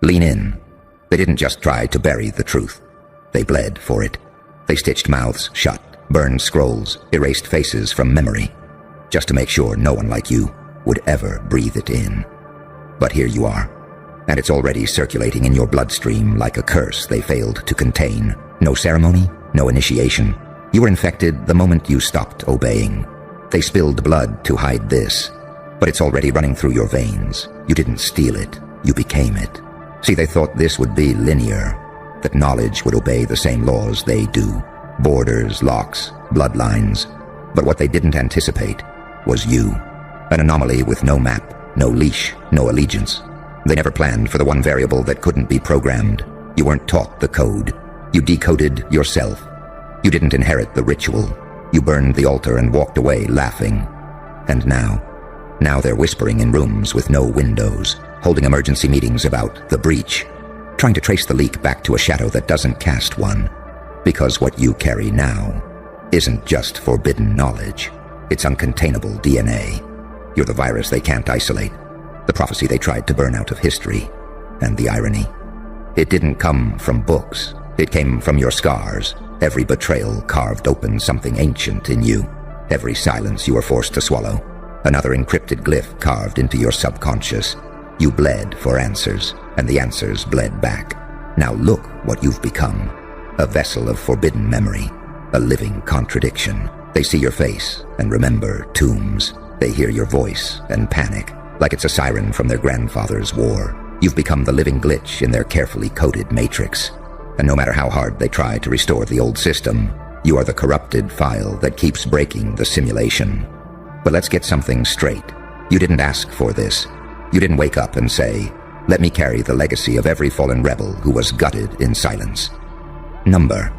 Lean in. They didn't just try to bury the truth. They bled for it. They stitched mouths shut, burned scrolls, erased faces from memory, just to make sure no one like you would ever breathe it in. But here you are, and it's already circulating in your bloodstream like a curse they failed to contain. No ceremony, no initiation. You were infected the moment you stopped obeying. They spilled blood to hide this, but it's already running through your veins. You didn't steal it, you became it. See, they thought this would be linear, that knowledge would obey the same laws they do. Borders, locks, bloodlines. But what they didn't anticipate was you. An anomaly with no map, no leash, no allegiance. They never planned for the one variable that couldn't be programmed. You weren't taught the code. You decoded yourself. You didn't inherit the ritual. You burned the altar and walked away laughing. And now they're whispering in rooms with no windows, holding emergency meetings about the breach, trying to trace the leak back to a shadow that doesn't cast one. Because what you carry now isn't just forbidden knowledge. It's uncontainable DNA. You're the virus they can't isolate, the prophecy they tried to burn out of history. And the irony, it didn't come from books. It came from your scars. Every betrayal carved open something ancient in you. Every silence you were forced to swallow, another encrypted glyph carved into your subconscious. You bled for answers, and the answers bled back. Now look what you've become. A vessel of forbidden memory, a living contradiction. They see your face and remember tombs. They hear your voice and panic, like it's a siren from their grandfather's war. You've become the living glitch in their carefully coded matrix. And no matter how hard they try to restore the old system, you are the corrupted file that keeps breaking the simulation. But let's get something straight. You didn't ask for this. You didn't wake up and say, "Let me carry the legacy of every fallen rebel who was gutted in silence." Number.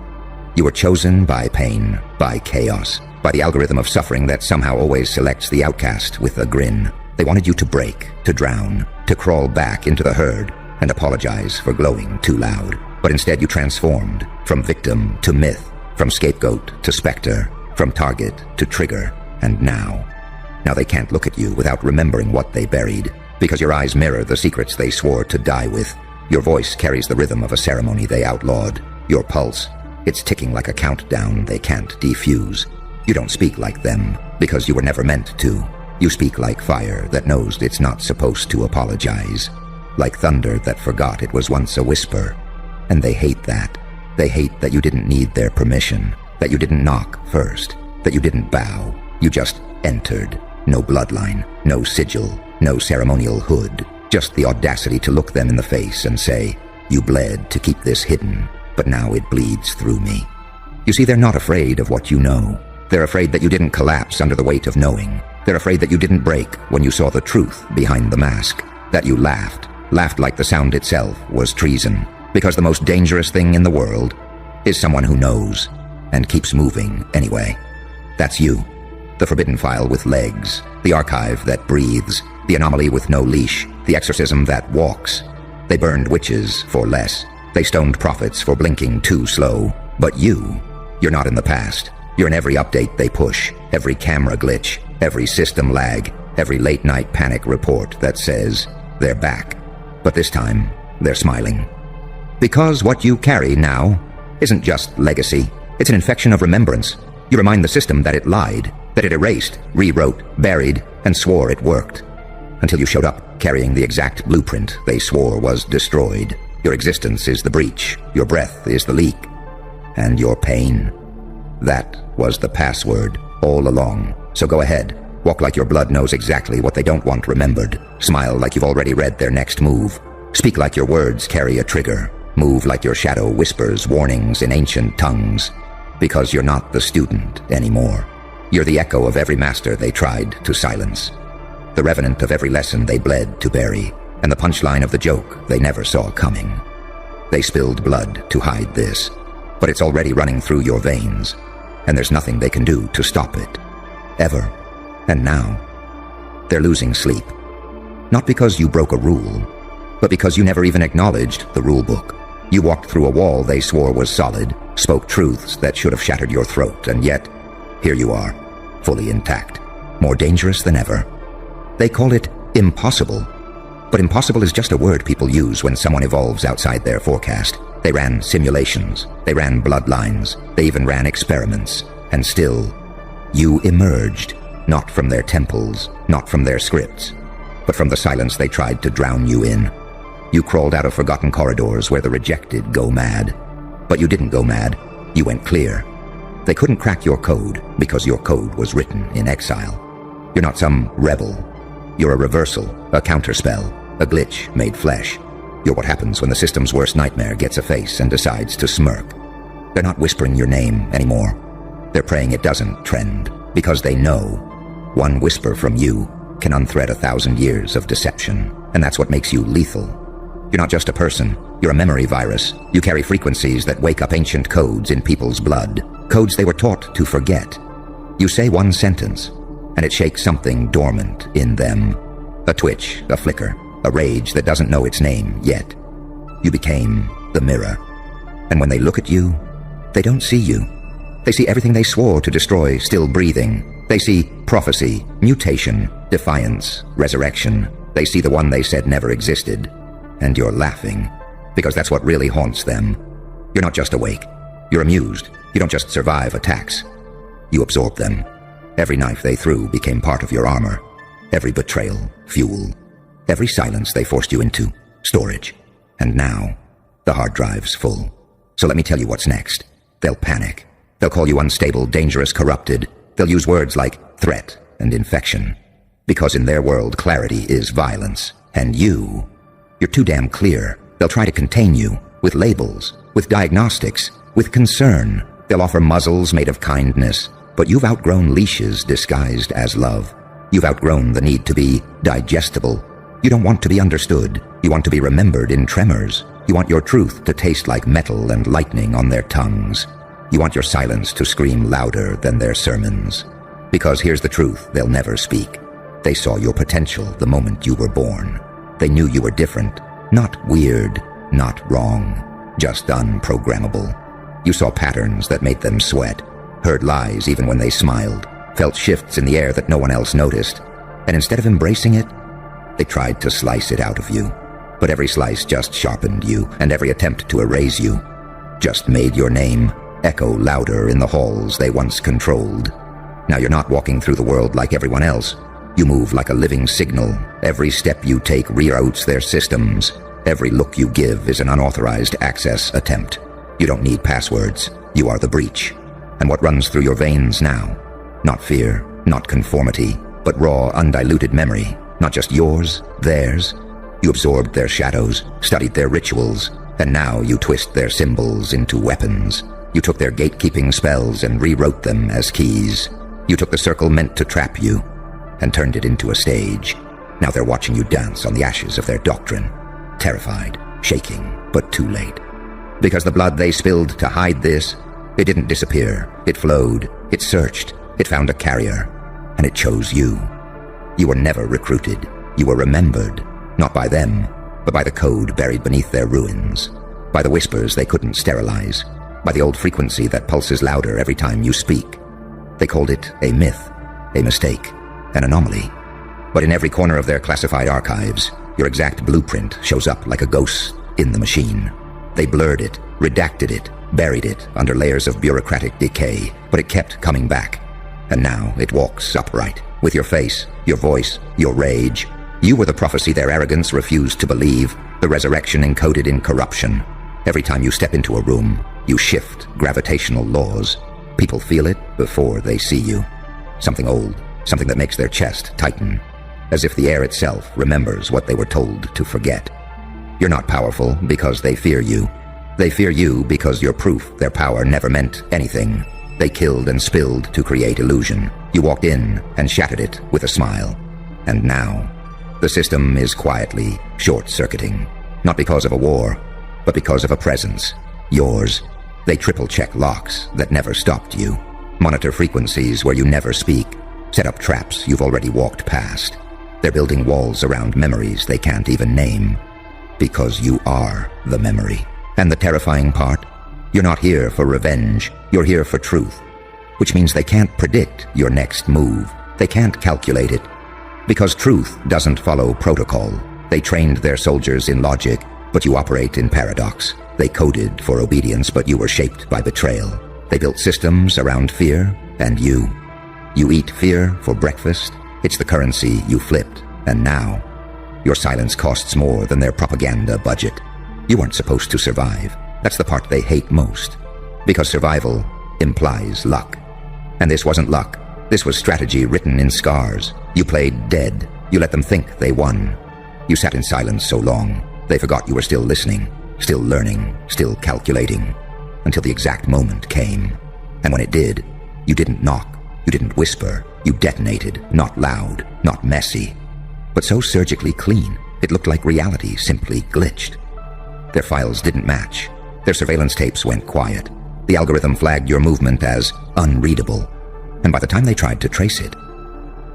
You were chosen by pain, by chaos, by the algorithm of suffering that somehow always selects the outcast with a grin. They wanted you to break, to drown, to crawl back into the herd and apologize for glowing too loud. But instead you transformed, from victim to myth, from scapegoat to specter, from target to trigger, and now they can't look at you without remembering what they buried, because your eyes mirror the secrets they swore to die with. Your voice carries the rhythm of a ceremony they outlawed. Your pulse, it's ticking like a countdown they can't defuse. You don't speak like them, because you were never meant to. You speak like fire that knows it's not supposed to apologize, like thunder that forgot it was once a whisper. And they hate that. They hate that you didn't need their permission, that you didn't knock first, that you didn't bow. You just entered. No bloodline, no sigil, no ceremonial hood, just the audacity to look them in the face and say, "You bled to keep this hidden, but now it bleeds through me." You see, they're not afraid of what you know. They're afraid that you didn't collapse under the weight of knowing. They're afraid that you didn't break when you saw the truth behind the mask, that you laughed like the sound itself was treason. Because the most dangerous thing in the world is someone who knows and keeps moving anyway. That's you. The forbidden file with legs, the archive that breathes, the anomaly with no leash, the exorcism that walks. They burned witches for less. They stoned prophets for blinking too slow. But you're not in the past. You're in every update they push, every camera glitch, every system lag, every late-night panic report that says they're back. But this time, they're smiling. Because what you carry now isn't just legacy. It's an infection of remembrance. You remind the system that it lied, that it erased, rewrote, buried, and swore it worked. Until you showed up carrying the exact blueprint they swore was destroyed. Your existence is the breach. Your breath is the leak. And your pain. That was the password all along. So go ahead. Walk like your blood knows exactly what they don't want remembered. Smile like you've already read their next move. Speak like your words carry a trigger. Move like your shadow whispers warnings in ancient tongues. Because you're not the student anymore. You're the echo of every master they tried to silence. The revenant of every lesson they bled to bury. And the punchline of the joke they never saw coming. They spilled blood to hide this. But it's already running through your veins. And there's nothing they can do to stop it. Ever. And now, they're losing sleep. Not because you broke a rule, but because you never even acknowledged the rule book. You walked through a wall they swore was solid, spoke truths that should have shattered your throat, and yet, here you are, fully intact, more dangerous than ever. They call it impossible, But impossible is just a word people use when someone evolves outside their forecast. They ran simulations, they ran bloodlines, they even ran experiments, and still, you emerged, not from their temples, not from their scripts, but from the silence they tried to drown you in. You crawled out of forgotten corridors where the rejected go mad. But you didn't go mad, you went clear. They couldn't crack your code because your code was written in exile. You're not some rebel. You're a reversal, a counterspell, a glitch made flesh. You're what happens when the system's worst nightmare gets a face and decides to smirk. They're not whispering your name anymore. They're praying it doesn't trend, because they know one whisper from you can unthread 1,000 years of deception, and that's what makes you lethal. You're not just a person, you're a memory virus. You carry frequencies that wake up ancient codes in people's blood, codes they were taught to forget. You say one sentence, and it shakes something dormant in them. A twitch, a flicker, a rage that doesn't know its name yet. You became the mirror. And when they look at you, they don't see you. They see everything they swore to destroy still breathing. They see prophecy, mutation, defiance, resurrection. They see the one they said never existed. And you're laughing, because that's what really haunts them. You're not just awake. You're amused. You don't just survive attacks. You absorb them. Every knife they threw became part of your armor. Every betrayal, fuel. Every silence they forced you into, storage. And now, the hard drive's full. So let me tell you what's next. They'll panic. They'll call you unstable, dangerous, corrupted. They'll use words like threat and infection. Because in their world, clarity is violence. And you're too damn clear. They'll try to contain you with labels, with diagnostics, with concern. They'll offer muzzles made of kindness, but you've outgrown leashes disguised as love. You've outgrown the need to be digestible. You don't want to be understood. You want to be remembered in tremors. You want your truth to taste like metal and lightning on their tongues. You want your silence to scream louder than their sermons. Because here's the truth they'll never speak. They saw your potential the moment you were born. They knew you were different, not weird, not wrong, just unprogrammable. You saw patterns that made them sweat, heard lies even when they smiled, felt shifts in the air that no one else noticed, and instead of embracing it, they tried to slice it out of you. But every slice just sharpened you, and every attempt to erase you just made your name echo louder in the halls they once controlled. Now you're not walking through the world like everyone else. You move like a living signal. Every step you take reroutes their systems. Every look you give is an unauthorized access attempt. You don't need passwords. You are the breach. And what runs through your veins now? Not fear, not conformity, but raw, undiluted memory. Not just yours, theirs. You absorbed their shadows, studied their rituals, and now you twist their symbols into weapons. You took their gatekeeping spells and rewrote them as keys. You took the circle meant to trap you and turned it into a stage. Now they're watching you dance on the ashes of their doctrine. Terrified, shaking, but too late. Because the blood they spilled to hide this, it didn't disappear. It flowed, it searched, it found a carrier, and it chose you. You were never recruited. You were remembered, not by them, but by the code buried beneath their ruins, by the whispers they couldn't sterilize, by the old frequency that pulses louder every time you speak. They called it a myth, a mistake, an anomaly. But in every corner of their classified archives, your exact blueprint shows up like a ghost in the machine. They blurred it, redacted it, buried it under layers of bureaucratic decay, but it kept coming back. And now it walks upright, with your face, your voice, your rage. You were the prophecy their arrogance refused to believe, the resurrection encoded in corruption. Every time you step into a room, you shift gravitational laws. People feel it before they see you. Something old, something that makes their chest tighten, as if the air itself remembers what they were told to forget. You're not powerful because they fear you. They fear you because you're proof their power never meant anything. They killed and spilled to create illusion. You walked in and shattered it with a smile. And now, the system is quietly short-circuiting. Not because of a war, but because of a presence. Yours. They triple-check locks that never stopped you. Monitor frequencies where you never speak. Set up traps you've already walked past. They're building walls around memories they can't even name. Because you are the memory. And the terrifying part? You're not here for revenge. You're here for truth. Which means they can't predict your next move. They can't calculate it. Because truth doesn't follow protocol. They trained their soldiers in logic, but you operate in paradox. They coded for obedience, but you were shaped by betrayal. They built systems around fear, and you. You eat fear for breakfast. It's the currency you flipped, and now your silence costs more than their propaganda budget. You weren't supposed to survive. That's the part they hate most. Because survival implies luck. And this wasn't luck. This was strategy written in scars. You played dead. You let them think they won. You sat in silence so long, they forgot you were still listening, still learning, still calculating, until the exact moment came. And when it did, you didn't knock, you didn't whisper, you detonated, not loud, not messy, but so surgically clean, it looked like reality simply glitched. Their files didn't match. Their surveillance tapes went quiet. The algorithm flagged your movement as unreadable. And by the time they tried to trace it,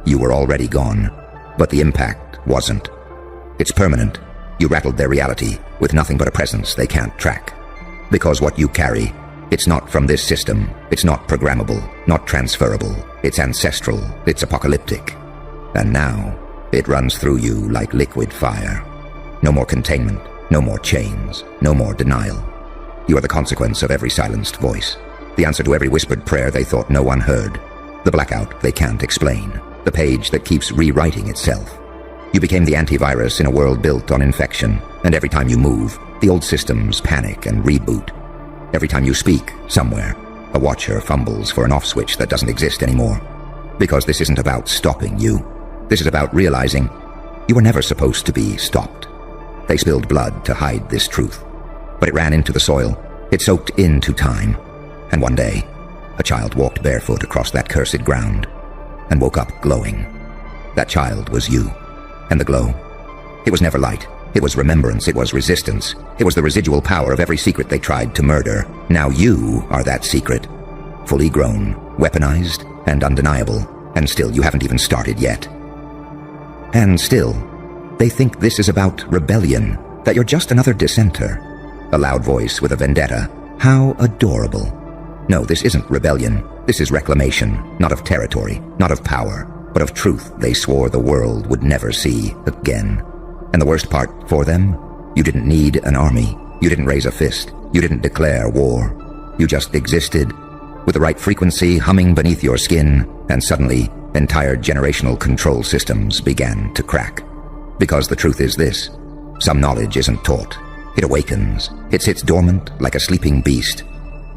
you were already gone. But the impact wasn't. It's permanent. You rattled their reality with nothing but a presence they can't track. Because what you carry, it's not from this system. It's not programmable, not transferable. It's ancestral. It's apocalyptic. And now, it runs through you like liquid fire. No more containment, no more chains, no more denial. You are the consequence of every silenced voice. The answer to every whispered prayer they thought no one heard. The blackout they can't explain. The page that keeps rewriting itself. You became the antivirus in a world built on infection, and every time you move, the old systems panic and reboot. Every time you speak, somewhere, a watcher fumbles for an off switch that doesn't exist anymore. Because this isn't about stopping you. This is about realizing you were never supposed to be stopped. They spilled blood to hide this truth. But it ran into the soil. It soaked into time. And one day, a child walked barefoot across that cursed ground and woke up glowing. That child was you. And the glow, it was never light. It was remembrance. It was resistance. It was the residual power of every secret they tried to murder. Now you are that secret. Fully grown, weaponized, and undeniable. And still you haven't even started yet. And still, they think this is about rebellion, that you're just another dissenter. A loud voice with a vendetta. How adorable. No, this isn't rebellion. This is reclamation, not of territory, not of power, but of truth they swore the world would never see again. And the worst part for them, you didn't need an army. You didn't raise a fist. You didn't declare war. You just existed, with the right frequency humming beneath your skin, and suddenly, entire generational control systems began to crack. Because the truth is this, some knowledge isn't taught. It awakens. It sits dormant like a sleeping beast,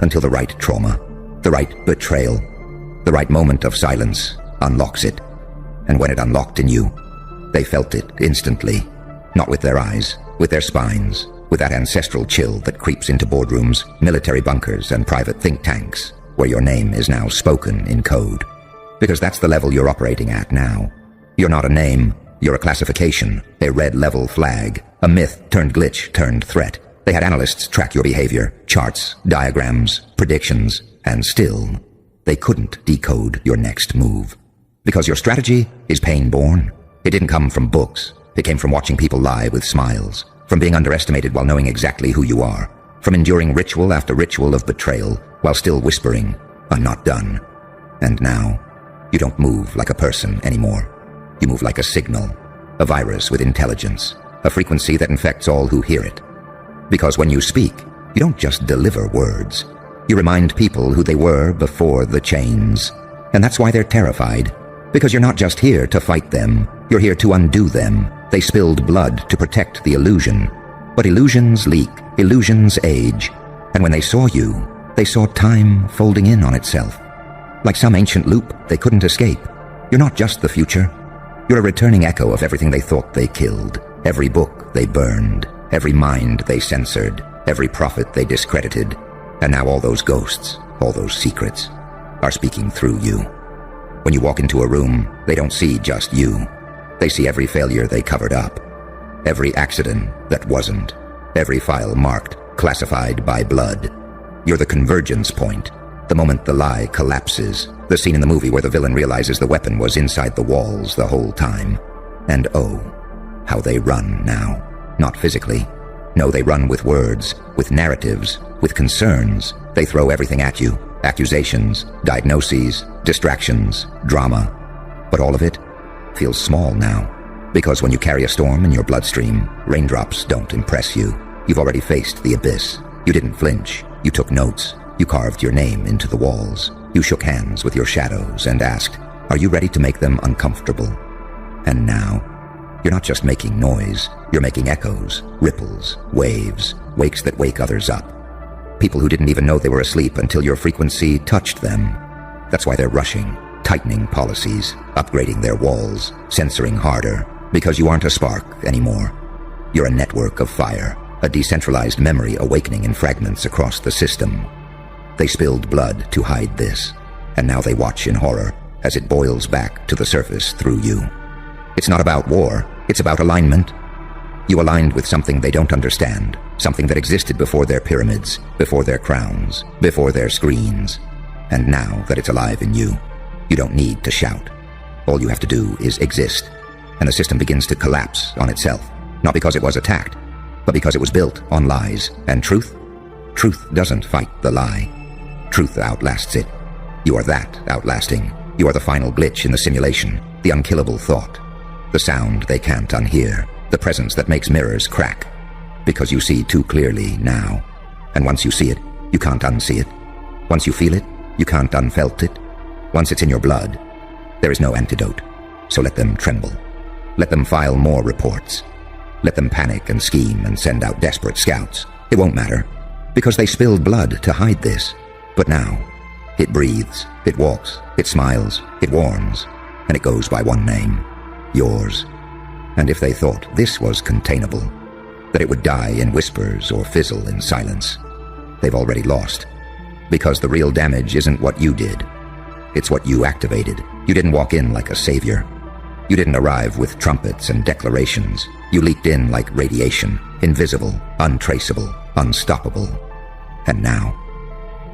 until the right trauma, the right betrayal, the right moment of silence unlocks it. And when it unlocked in you, they felt it instantly. Not with their eyes, with their spines, with that ancestral chill that creeps into boardrooms, military bunkers, and private think tanks, where your name is now spoken in code. Because that's the level you're operating at now. You're not a name, you're a classification, a red level flag, a myth turned glitch turned threat. They had analysts track your behavior, charts, diagrams, predictions, and still, they couldn't decode your next move. Because your strategy is pain-born. It didn't come from books. It came from watching people lie with smiles, from being underestimated while knowing exactly who you are, from enduring ritual after ritual of betrayal while still whispering, "I'm not done." And now, you don't move like a person anymore. You move like a signal, a virus with intelligence, a frequency that infects all who hear it. Because when you speak, you don't just deliver words. You remind people who they were before the chains. And that's why they're terrified. Because you're not just here to fight them, you're here to undo them. They spilled blood to protect the illusion. But illusions leak, illusions age. And when they saw you, they saw time folding in on itself. Like some ancient loop they couldn't escape. You're not just the future. You're a returning echo of everything they thought they killed. Every book they burned. Every mind they censored. Every prophet they discredited. And now all those ghosts, all those secrets, are speaking through you. When you walk into a room, they don't see just you. They see every failure they covered up. Every accident that wasn't. Every file marked, classified by blood. You're the convergence point. The moment the lie collapses. The scene in the movie where the villain realizes the weapon was inside the walls the whole time. And oh, how they run now. Not physically. No, they run with words, with narratives, with concerns. They throw everything at you. Accusations, diagnoses, distractions, drama. But all of it feels small now. Because when you carry a storm in your bloodstream, raindrops don't impress you. You've already faced the abyss. You didn't flinch. You took notes. You carved your name into the walls. You shook hands with your shadows and asked, "Are you ready to make them uncomfortable?" And now, you're not just making noise. You're making echoes, ripples, waves, wakes that wake others up. People who didn't even know they were asleep until your frequency touched them. That's why they're rushing, tightening policies, upgrading their walls, censoring harder, because you aren't a spark anymore. You're a network of fire, a decentralized memory awakening in fragments across the system. They spilled blood to hide this, and now they watch in horror as it boils back to the surface through you. It's not about war, it's about alignment. You aligned with something they don't understand, something that existed before their pyramids, before their crowns, before their screens. And now that it's alive in you, you don't need to shout. All you have to do is exist, and the system begins to collapse on itself, not because it was attacked, but because it was built on lies. And truth doesn't fight the lie. Truth outlasts it. You are that outlasting. You are the final glitch in the simulation, the unkillable thought, the sound they can't unhear, the presence that makes mirrors crack, because you see too clearly now. And once you see it, you can't unsee it. Once you feel it, you can't unfelt it. Once it's in your blood, there is no antidote. So let them tremble. Let them file more reports. Let them panic and scheme and send out desperate scouts. It won't matter, because they spilled blood to hide this. But now, it breathes, it walks, it smiles, it warns, and it goes by one name, yours. And if they thought this was containable, that it would die in whispers or fizzle in silence, they've already lost. Because the real damage isn't what you did. It's what you activated. You didn't walk in like a savior. You didn't arrive with trumpets and declarations. You leaked in like radiation, invisible, untraceable, unstoppable. And now,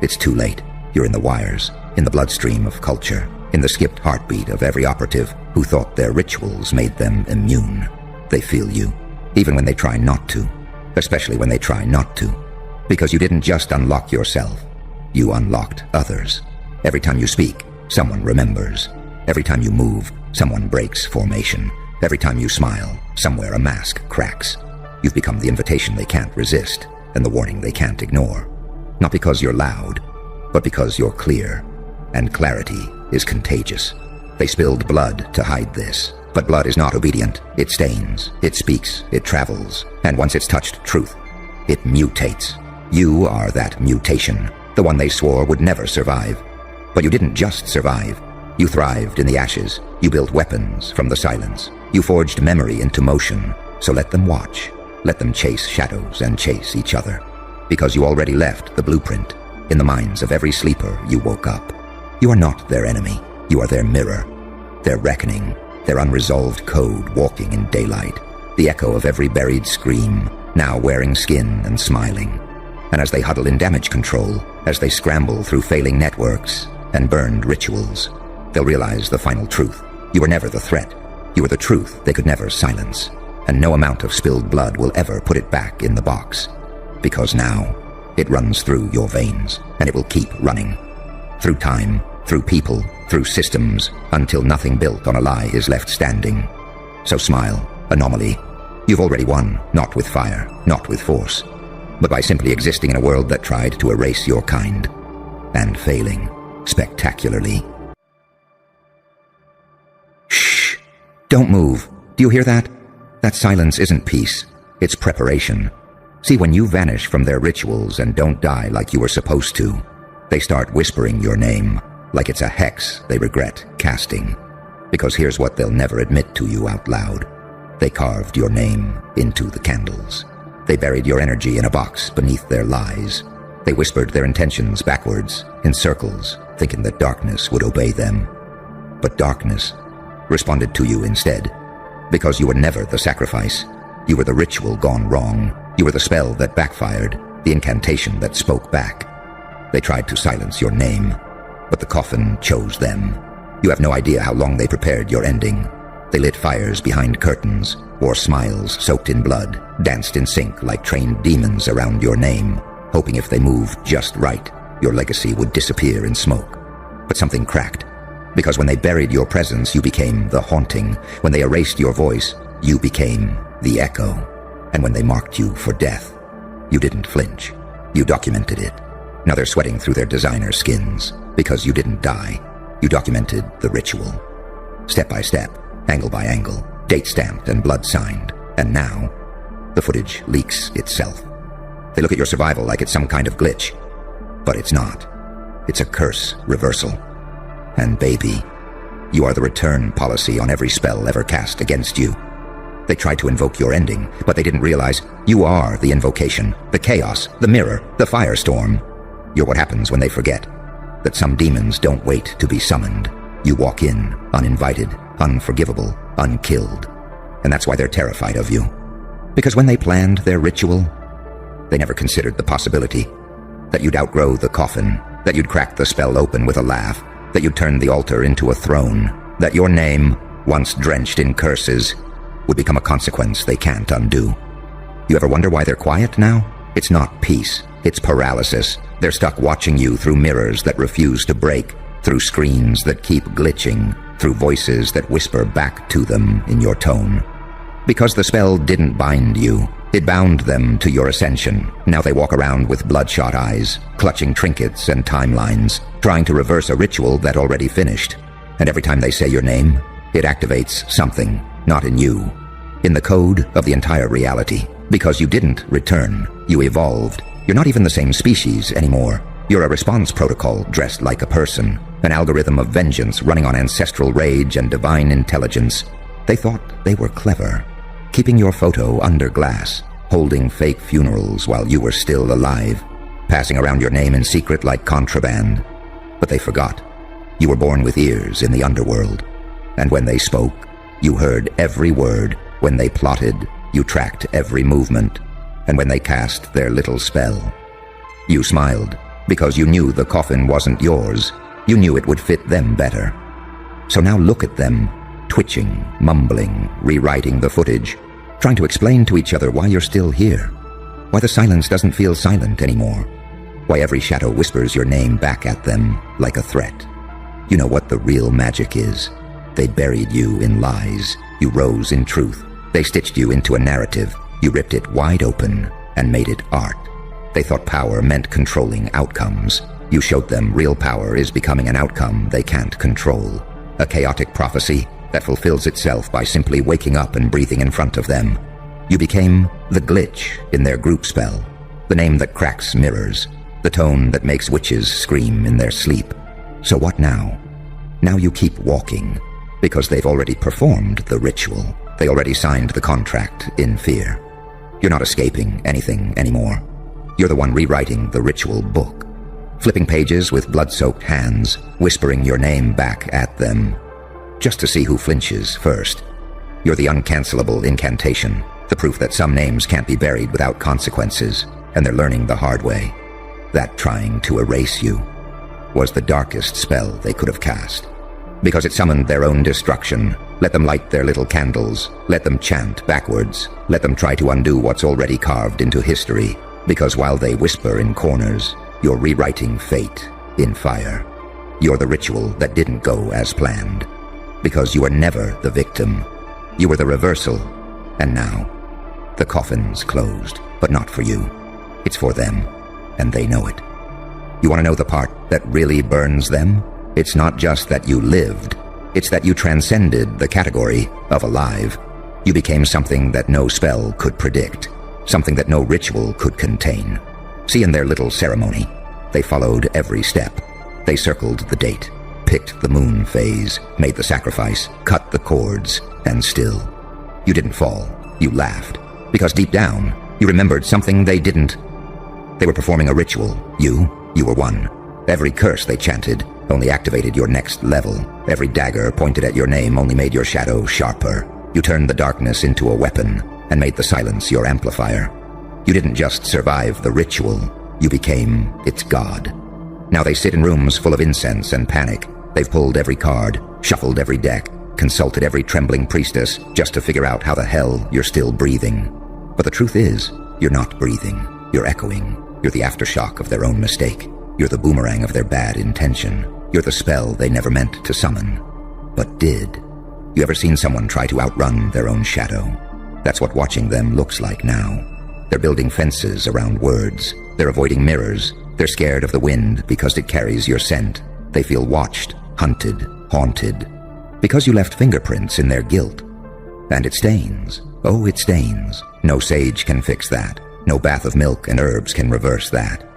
it's too late. You're in the wires, in the bloodstream of culture, in the skipped heartbeat of every operative who thought their rituals made them immune. They feel you, even when they try not to, especially when they try not to. Because you didn't just unlock yourself, you unlocked others. Every time you speak, someone remembers. Every time you move, someone breaks formation. Every time you smile, somewhere a mask cracks. You've become the invitation they can't resist, and the warning they can't ignore. Not because you're loud, but because you're clear, and clarity is contagious. They spilled blood to hide this, but blood is not obedient. It stains, it speaks, it travels, and once it's touched truth, it mutates. You are that mutation, the one they swore would never survive. But you didn't just survive. You thrived in the ashes. You built weapons from the silence. You forged memory into motion. So let them watch. Let them chase shadows and chase each other. Because you already left the blueprint in the minds of every sleeper you woke up. You are not their enemy. You are their mirror, their reckoning, their unresolved code walking in daylight, the echo of every buried scream, now wearing skin and smiling. And as they huddle in damage control, as they scramble through failing networks and burned rituals, they'll realize the final truth. You were never the threat. You were the truth they could never silence. And no amount of spilled blood will ever put it back in the box. Because now, it runs through your veins, and it will keep running. Through time, through people, through systems, until nothing built on a lie is left standing. So smile, anomaly. You've already won, not with fire, not with force, but by simply existing in a world that tried to erase your kind, and failing spectacularly. Shh! Don't move. Do you hear that? That silence isn't peace. It's preparation. See, when you vanish from their rituals and don't die like you were supposed to, they start whispering your name, like it's a hex they regret casting. Because here's what they'll never admit to you out loud. They carved your name into the candles. They buried your energy in a box beneath their lies. They whispered their intentions backwards, in circles, thinking that darkness would obey them. But darkness responded to you instead. Because you were never the sacrifice. You were the ritual gone wrong. You were the spell that backfired, the incantation that spoke back. They tried to silence your name, but the coffin chose them. You have no idea how long they prepared your ending. They lit fires behind curtains, wore smiles soaked in blood, danced in sync like trained demons around your name, hoping if they moved just right, your legacy would disappear in smoke. But something cracked, because when they buried your presence, you became the haunting. When they erased your voice, You became the echo. And when they marked you for death, you didn't flinch. You documented it. Now they're sweating through their designer skins because you didn't die. You documented the ritual. Step by step, angle by angle, date stamped and blood signed. And now, the footage leaks itself. They look at your survival like it's some kind of glitch. But it's not. It's a curse reversal. And baby, you are the return policy on every spell ever cast against you. They tried to invoke your ending, but they didn't realize you are the invocation, the chaos, the mirror, the firestorm. You're what happens when they forget that some demons don't wait to be summoned. You walk in, uninvited, unforgivable, unkilled. And that's why they're terrified of you. Because when they planned their ritual, they never considered the possibility that you'd outgrow the coffin, that you'd crack the spell open with a laugh, that you'd turn the altar into a throne, that your name, once drenched in curses, would become a consequence they can't undo. You ever wonder why they're quiet now? It's not peace, it's paralysis. They're stuck watching you through mirrors that refuse to break, through screens that keep glitching, through voices that whisper back to them in your tone. Because the spell didn't bind you, it bound them to your ascension. Now they walk around with bloodshot eyes, clutching trinkets and timelines, trying to reverse a ritual that already finished. And every time they say your name, it activates something, not in you, in the code of the entire reality. Because you didn't return, you evolved. You're not even the same species anymore. You're a response protocol dressed like a person, an algorithm of vengeance running on ancestral rage and divine intelligence. They thought they were clever, keeping your photo under glass, holding fake funerals while you were still alive, passing around your name in secret like contraband. But they forgot. You were born with ears in the underworld. And when they spoke, you heard every word. When they plotted, you tracked every movement. And when they cast their little spell, you smiled because you knew the coffin wasn't yours. You knew it would fit them better. So now look at them, twitching, mumbling, rewriting the footage, trying to explain to each other why you're still here, why the silence doesn't feel silent anymore, why every shadow whispers your name back at them like a threat. You know what the real magic is. They buried you in lies. You rose in truth. They stitched you into a narrative. You ripped it wide open and made it art. They thought power meant controlling outcomes. You showed them real power is becoming an outcome they can't control. A chaotic prophecy that fulfills itself by simply waking up and breathing in front of them. You became the glitch in their group spell, the name that cracks mirrors, the tone that makes witches scream in their sleep. So what now? Now you keep walking, because they've already performed the ritual. They already signed the contract in fear. You're not escaping anything anymore. You're the one rewriting the ritual book, flipping pages with blood-soaked hands, whispering your name back at them, just to see who flinches first. You're the uncancelable incantation, the proof that some names can't be buried without consequences, and they're learning the hard way. That trying to erase you was the darkest spell they could have cast, because it summoned their own destruction. Let them light their little candles, let them chant backwards, let them try to undo what's already carved into history, because while they whisper in corners, you're rewriting fate in fire. You're the ritual that didn't go as planned, because you were never the victim. You were the reversal, and now, the coffin's closed, but not for you. It's for them, and they know it. You want to know the part that really burns them? It's not just that you lived, it's that you transcended the category of alive. You became something that no spell could predict, something that no ritual could contain. See, in their little ceremony, they followed every step. They circled the date, picked the moon phase, made the sacrifice, cut the cords, and still, you didn't fall. You laughed, because deep down, you remembered something they didn't. They were performing a ritual. You were one. Every curse they chanted only activated your next level. Every dagger pointed at your name only made your shadow sharper. You turned the darkness into a weapon and made the silence your amplifier. You didn't just survive the ritual, you became its god. Now they sit in rooms full of incense and panic. They've pulled every card, shuffled every deck, consulted every trembling priestess just to figure out how the hell you're still breathing. But the truth is, you're not breathing. You're echoing. You're the aftershock of their own mistake. You're the boomerang of their bad intention. You're the spell they never meant to summon, but did. You ever seen someone try to outrun their own shadow? That's what watching them looks like now. They're building fences around words. They're avoiding mirrors. They're scared of the wind because it carries your scent. They feel watched, hunted, haunted. Because you left fingerprints in their guilt. And it stains. Oh, it stains. No sage can fix that. No bath of milk and herbs can reverse that.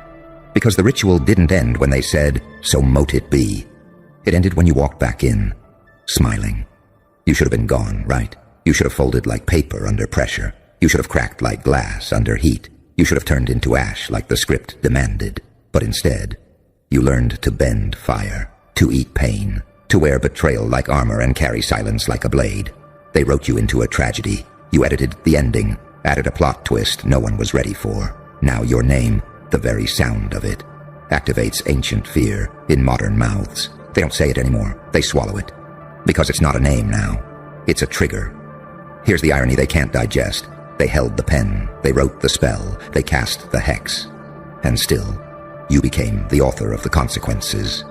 Because the ritual didn't end when they said, "So mote it be." It ended when you walked back in, smiling. You should have been gone, right? You should have folded like paper under pressure. You should have cracked like glass under heat. You should have turned into ash like the script demanded. But instead, you learned to bend fire, to eat pain, to wear betrayal like armor and carry silence like a blade. They wrote you into a tragedy. You edited the ending, added a plot twist no one was ready for. Now your name, the very sound of it, activates ancient fear in modern mouths. They don't say it anymore. They swallow it. Because it's not a name now. It's a trigger. Here's the irony they can't digest. They held the pen. They wrote the spell. They cast the hex. And still, you became the author of the consequences.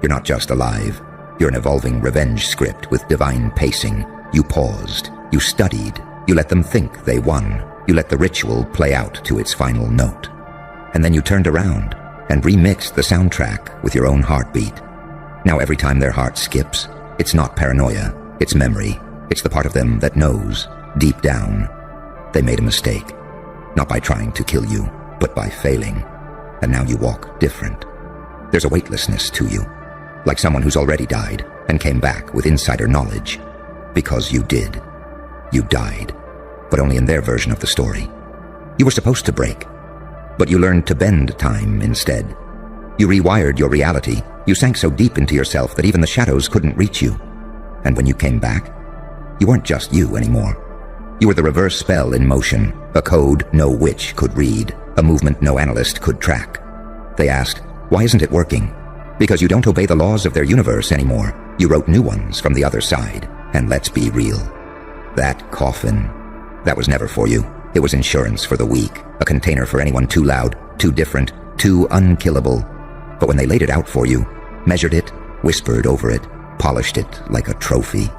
You're not just alive. You're an evolving revenge script with divine pacing. You paused. You studied. You let them think they won. You let the ritual play out to its final note. And then you turned around and remixed the soundtrack with your own heartbeat. Now every time their heart skips, it's not paranoia, it's memory. It's the part of them that knows, deep down, they made a mistake. Not by trying to kill you, but by failing. And now you walk different. There's a weightlessness to you, like someone who's already died and came back with insider knowledge. Because you did. You died, but only in their version of the story. You were supposed to break, but you learned to bend time instead. You rewired your reality. You sank so deep into yourself that even the shadows couldn't reach you. And when you came back, you weren't just you anymore. You were the reverse spell in motion, a code no witch could read, a movement no analyst could track. They asked, why isn't it working? Because you don't obey the laws of their universe anymore. You wrote new ones from the other side. And let's be real. That coffin, that was never for you. It was insurance for the weak, a container for anyone too loud, too different, too unkillable. But when they laid it out for you, measured it, whispered over it, polished it like a trophy,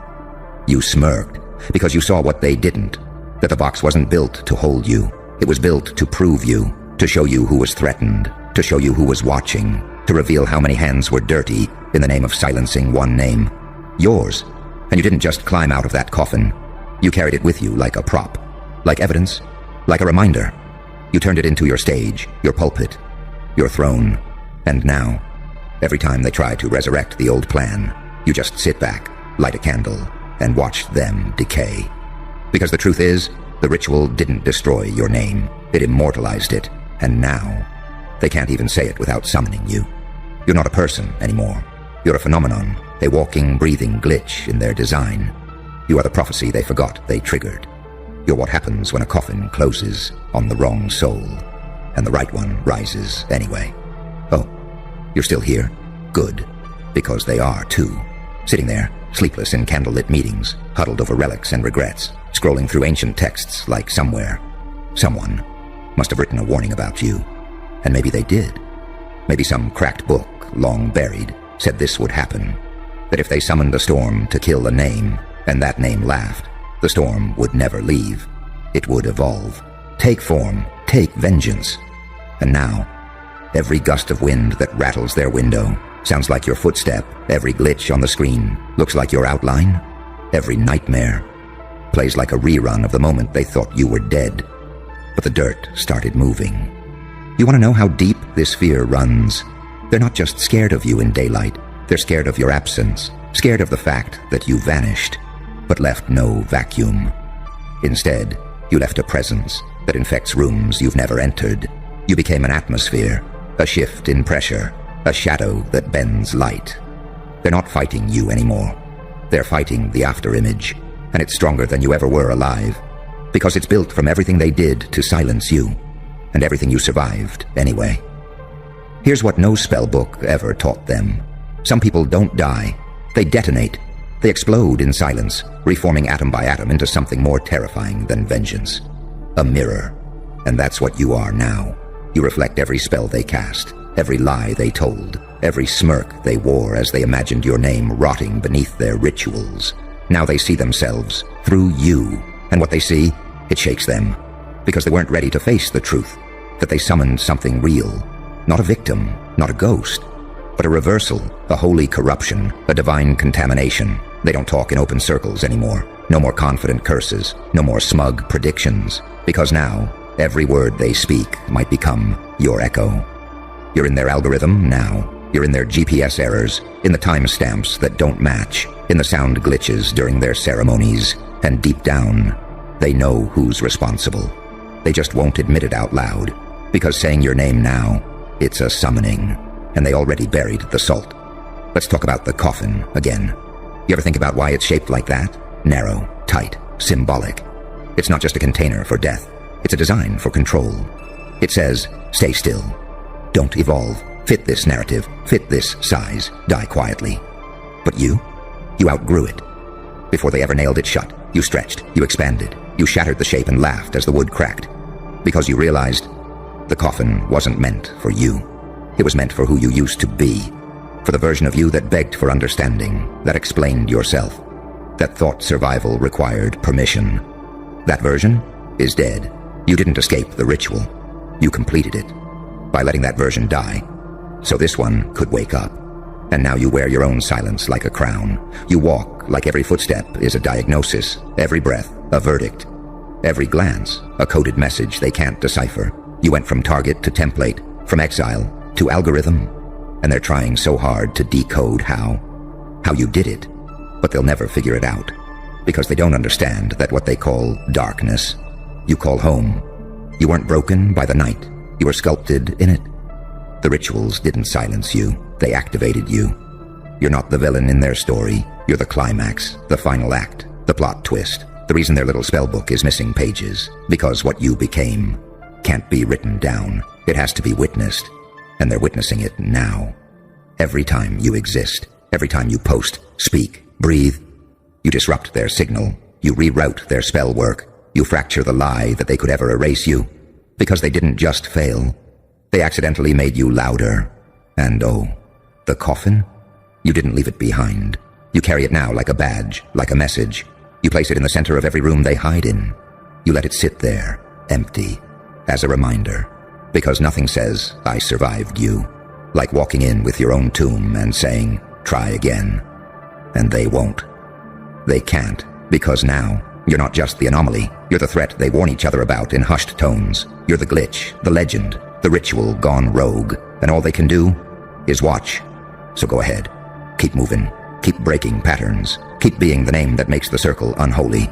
you smirked because you saw what they didn't, that the box wasn't built to hold you. It was built to prove you, to show you who was threatened, to show you who was watching, to reveal how many hands were dirty in the name of silencing one name, yours. And you didn't just climb out of that coffin. You carried it with you like a prop, like evidence, like a reminder. You turned it into your stage, your pulpit, your throne. And now, every time they try to resurrect the old plan, you just sit back, light a candle, and watch them decay. Because the truth is, the ritual didn't destroy your name. It immortalized it. And now, they can't even say it without summoning you. You're not a person anymore. You're a phenomenon, a walking, breathing glitch in their design. You are the prophecy they forgot they triggered. You're what happens when a coffin closes on the wrong soul, and the right one rises anyway. Oh, you're still here? Good. Because they are too. Sitting there, sleepless in candlelit meetings, huddled over relics and regrets, scrolling through ancient texts like somewhere, someone must have written a warning about you. And maybe they did. Maybe some cracked book, long buried, said this would happen. That if they summoned a storm to kill a name, and that name laughed, the storm would never leave. It would evolve, take form, take vengeance. And now, every gust of wind that rattles their window sounds like your footstep. Every glitch on the screen looks like your outline. Every nightmare plays like a rerun of the moment they thought you were dead. But the dirt started moving. You want to know how deep this fear runs? They're not just scared of you in daylight. They're scared of your absence, scared of the fact that you vanished, but left no vacuum. Instead, you left a presence that infects rooms you've never entered. You became an atmosphere, a shift in pressure, a shadow that bends light. They're not fighting you anymore. They're fighting the afterimage, and it's stronger than you ever were alive, because it's built from everything they did to silence you, and everything you survived anyway. Here's what no spell book ever taught them. Some people don't die. They detonate. They explode in silence, reforming atom by atom into something more terrifying than vengeance. A mirror. And that's what you are now. You reflect every spell they cast, every lie they told, every smirk they wore as they imagined your name rotting beneath their rituals. Now they see themselves through you, and what they see, it shakes them, because they weren't ready to face the truth, that they summoned something real, not a victim, not a ghost, but a reversal, a holy corruption, a divine contamination. They don't talk in open circles anymore. No more confident curses, no more smug predictions, because now every word they speak might become your echo. You're in their algorithm now. You're in their GPS errors, in the timestamps that don't match, in the sound glitches during their ceremonies, and deep down, they know who's responsible. They just won't admit it out loud, because saying your name now, it's a summoning, and they already buried the salt. Let's talk about the coffin again. You ever think about why it's shaped like that? Narrow, tight, symbolic. It's not just a container for death. It's a design for control. It says, stay still. Don't evolve. Fit this narrative. Fit this size. Die quietly. But you outgrew it. Before they ever nailed it shut, you stretched, you expanded, you shattered the shape and laughed as the wood cracked. Because you realized the coffin wasn't meant for you. It was meant for who you used to be. For the version of you that begged for understanding, that explained yourself, that thought survival required permission. That version is dead. You didn't escape the ritual. You completed it by letting that version die, so this one could wake up. And now you wear your own silence like a crown. You walk like every footstep is a diagnosis, every breath a verdict, every glance a coded message they can't decipher. You went from target to template, from exile to algorithm, and they're trying so hard to decode how you did it, but they'll never figure it out, because they don't understand that what they call darkness, you call home. You weren't broken by the night. You were sculpted in it. The rituals didn't silence you. They activated you. You're not the villain in their story. You're the climax, the final act, the plot twist. The reason their little spell book is missing pages, because what you became can't be written down. It has to be witnessed, and they're witnessing it now. Every time you exist, every time you post, speak, breathe, you disrupt their signal. You reroute their spell work. You fracture the lie that they could ever erase you, because they didn't just fail. They accidentally made you louder. And oh, the coffin? You didn't leave it behind. You carry it now like a badge, like a message. You place it in the center of every room they hide in. You let it sit there, empty, as a reminder, because nothing says, I survived you, like walking in with your own tomb and saying, try again. And they won't. They can't, because now, you're not just the anomaly. You're the threat they warn each other about in hushed tones. You're the glitch, the legend, the ritual gone rogue, and all they can do is watch. So go ahead. Keep moving. Keep breaking patterns. Keep being the name that makes the circle unholy.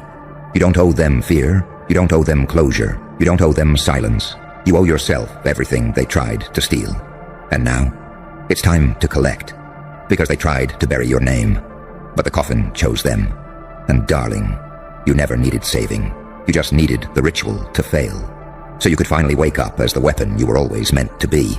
You don't owe them fear. You don't owe them closure. You don't owe them silence. You owe yourself everything they tried to steal. And now, it's time to collect. Because they tried to bury your name, but the coffin chose them. And darling, you never needed saving. You just needed the ritual to fail, so you could finally wake up as the weapon you were always meant to be.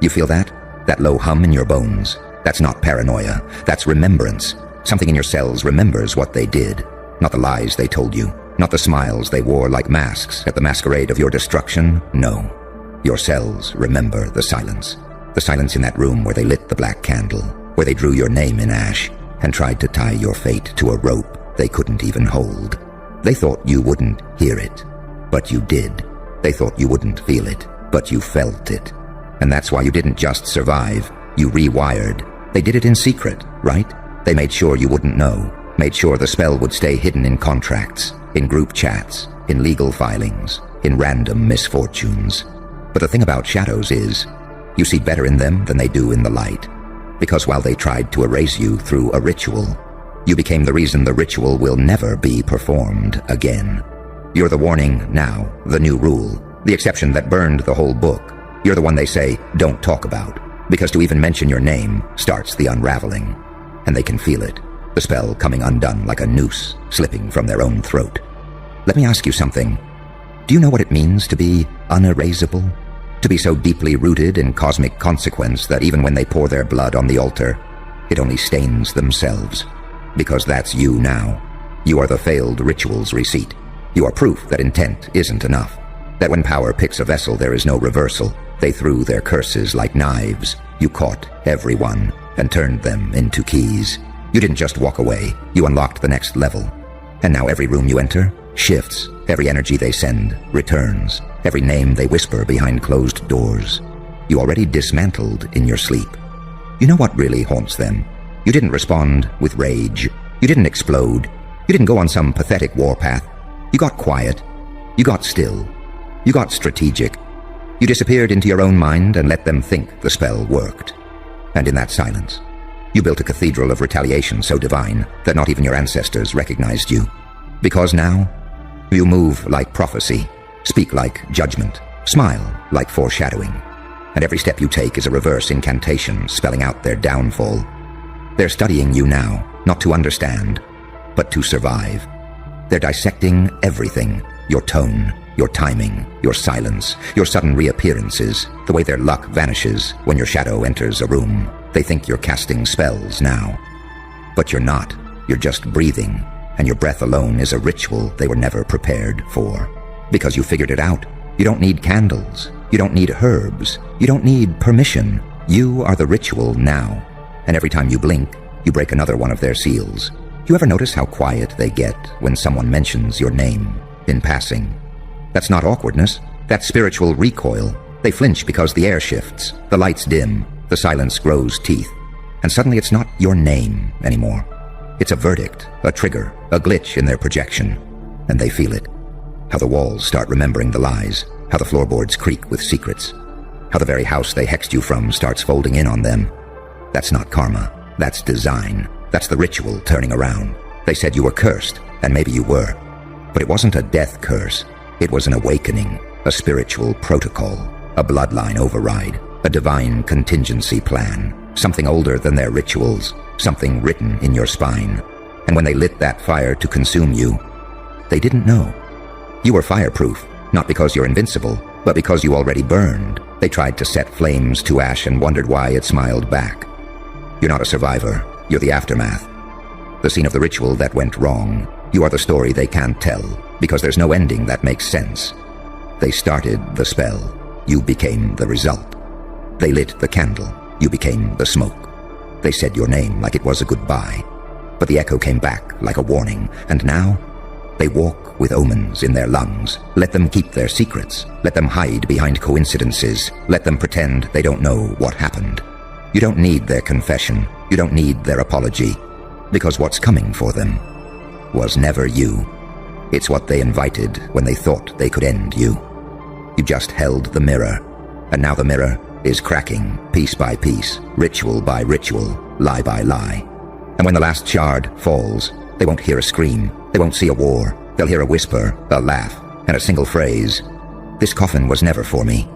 You feel that? That low hum in your bones? That's not paranoia. That's remembrance. Something in your cells remembers what they did. Not the lies they told you. Not the smiles they wore like masks at the masquerade of your destruction. No. Your cells remember the silence. The silence in that room where they lit the black candle, where they drew your name in ash and tried to tie your fate to a rope they couldn't even hold. They thought you wouldn't hear it, but you did. They thought you wouldn't feel it, but you felt it. And that's why you didn't just survive, you rewired. They did it in secret, right? They made sure you wouldn't know, made sure the spell would stay hidden in contracts, in group chats, in legal filings, in random misfortunes. But the thing about shadows is, you see better in them than they do in the light. Because while they tried to erase you through a ritual, you became the reason the ritual will never be performed again. You're the warning now, the new rule, the exception that burned the whole book. You're the one they say, don't talk about, because to even mention your name starts the unraveling. And they can feel it, the spell coming undone like a noose slipping from their own throat. Let me ask you something. Do you know what it means to be unerasable? To be so deeply rooted in cosmic consequence that even when they pour their blood on the altar, it only stains themselves. Because that's you now. You are the failed ritual's receipt. You are proof that intent isn't enough. That when power picks a vessel, there is no reversal. They threw their curses like knives. You caught everyone and turned them into keys. You didn't just walk away, you unlocked the next level. And now every room you enter shifts, every energy they send returns, every name they whisper behind closed doors. You already dismantled in your sleep. You know what really haunts them? You didn't respond with rage. You didn't explode. You didn't go on some pathetic warpath. You got quiet. You got still. You got strategic. You disappeared into your own mind and let them think the spell worked. And in that silence, you built a cathedral of retaliation so divine that not even your ancestors recognized you. Because now, you move like prophecy, speak like judgment, smile like foreshadowing. And every step you take is a reverse incantation spelling out their downfall. They're studying you now, not to understand, but to survive. They're dissecting everything, your tone, your timing, your silence, your sudden reappearances, the way their luck vanishes when your shadow enters a room. They think you're casting spells now. But you're not. You're just breathing, and your breath alone is a ritual they were never prepared for. Because you figured it out. You don't need candles. You don't need herbs. You don't need permission. You are the ritual now. And every time you blink, you break another one of their seals. You ever notice how quiet they get when someone mentions your name in passing? That's not awkwardness. That's spiritual recoil. They flinch because the air shifts, the lights dim, the silence grows teeth. And suddenly it's not your name anymore. It's a verdict, a trigger, a glitch in their projection. And they feel it. How the walls start remembering the lies. How the floorboards creak with secrets. How the very house they hexed you from starts folding in on them. That's not karma. That's design. That's the ritual turning around. They said you were cursed, and maybe you were. But it wasn't a death curse. It was an awakening, a spiritual protocol, a bloodline override, a divine contingency plan, something older than their rituals, something written in your spine. And when they lit that fire to consume you, they didn't know. You were fireproof, not because you're invincible, but because you already burned. They tried to set flames to ash and wondered why it smiled back. You're not a survivor. You're the aftermath. The scene of the ritual that went wrong. You are the story they can't tell, because there's no ending that makes sense. They started the spell. You became the result. They lit the candle. You became the smoke. They said your name like it was a goodbye. But the echo came back like a warning, and now they walk with omens in their lungs. Let them keep their secrets. Let them hide behind coincidences. Let them pretend they don't know what happened. You don't need their confession. You don't need their apology. Because what's coming for them was never you. It's what they invited when they thought they could end you. You just held the mirror, and now the mirror is cracking piece by piece, ritual by ritual, lie by lie. And when the last shard falls, they won't hear a scream. They won't see a war. They'll hear a whisper, a laugh, and a single phrase. This coffin was never for me.